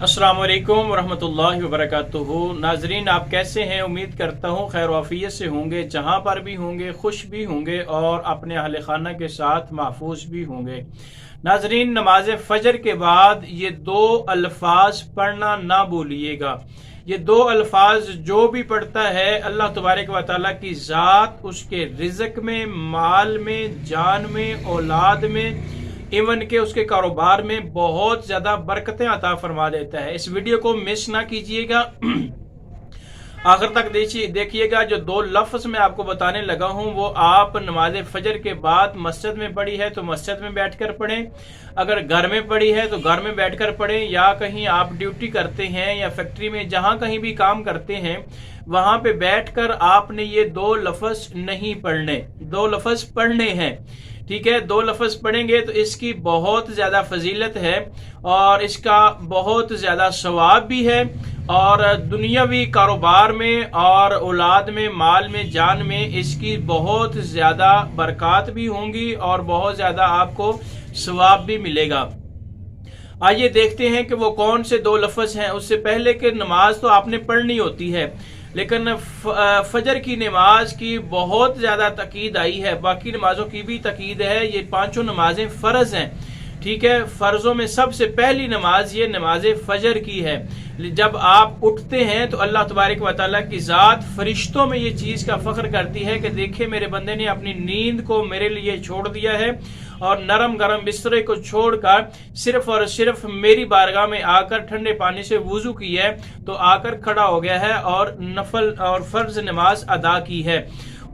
अस्सलाम वालेकुम वरहमतुल्लाहि वबरकातुहू। नाजरीन, आप कैसे हैं? उम्मीद करता हूँ खैर वाफियत से होंगे, जहाँ पर भी होंगे खुश भी होंगे और अपने अहल खाना के साथ महफूज भी होंगे। नाजरीन, नमाज फजर के बाद ये दो अल्फाज पढ़ना ना भूलिएगा। ये दो अल्फाज जो भी पढ़ता है अल्लाह तबारक व तआला की ज़ात उसके रिज़्क में, माल में, जान में, औलाद में, इवन के उसके कारोबार में बहुत ज्यादा बरकतें अता फरमा देता है। इस वीडियो को मिस ना कीजिएगा, आखिर तक देखिएगा। जो दो लफ्ज मैं आपको बताने लगा हूं वो आप नमाज फजर के बाद मस्जिद में पढ़ी है तो मस्जिद में बैठकर पढ़ें, अगर घर में पढ़ी है तो घर में बैठकर पढ़ें, या कहीं आप ड्यूटी करते हैं या फैक्ट्री में जहां कहीं भी काम करते हैं वहां पे बैठकर आपने ये दो लफ्ज नहीं पढ़ने, दो लफ्ज पढ़ने हैं। ठीक है, दो लफ्ज पढ़ेंगे तो इसकी बहुत ज्यादा फजीलत है और इसका बहुत ज्यादा सवाब भी है, और दुनियावी कारोबार में और औलाद में, माल में, जान में इसकी बहुत ज्यादा बरकत भी होंगी और बहुत ज्यादा आपको सवाब भी मिलेगा। आइए देखते हैं कि वो कौन से दो लफ्ज हैं। उससे पहले कि नमाज तो आपने पढ़नी होती है, लेकिन फजर की नमाज की बहुत ज्यादा तकीद आई है, बाकी नमाजों की भी तकीद है। ये पांचों नमाजें फर्ज हैं। ठीक है, फर्जों में सबसे पहली नमाज ये नमाज फजर की है। जब आप उठते हैं तो अल्लाह तबारक व तआला की ज़ात फरिश्तों में ये चीज़ का फख्र करती है कि देखिए मेरे बंदे ने अपनी नींद को मेरे लिए छोड़ दिया है और नरम गरम बिस्तरे को छोड़कर सिर्फ और सिर्फ मेरी बारगाह में आकर ठंडे पानी से वुजू किया है, तो आकर खड़ा हो गया है और नफल और फर्ज नमाज अदा की है।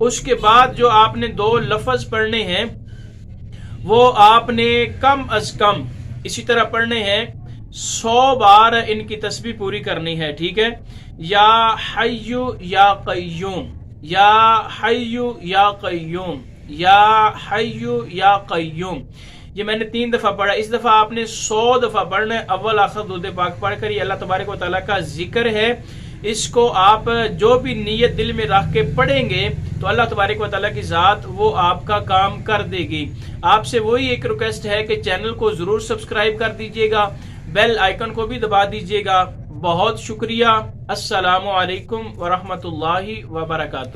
उसके बाद जो आपने दो लफ्ज पढ़ने हैं वो आपने कम अज कम इसी तरह पढ़ने हैं, 100 बार इनकी तस्बीह पूरी करनी है। ठीक है, या हय्यु या कय्यूम, या हय्यु या कय्यूम, या हय्यु या कय्यूम। ये मैंने 3 दफा पढ़ा, इस दफा आपने 100 दफा पढ़ना है। अव्वल आखिर दुरूद पाक पढ़कर ये अल्लाह तबारक व तआला का जिक्र है। इसको आप जो भी नीयत दिल में रख के पढ़ेंगे तो अल्लाह तबारक व तआला की ज़ात वो आपका काम कर देगी। आपसे वही एक रिक्वेस्ट है कि चैनल को जरूर सब्सक्राइब कर दीजिएगा, बेल आइकन को भी दबा दीजिएगा। बहुत शुक्रिया। अस्सलामु अलैकुम वरहमतुल्लाहि वबरकातुहू।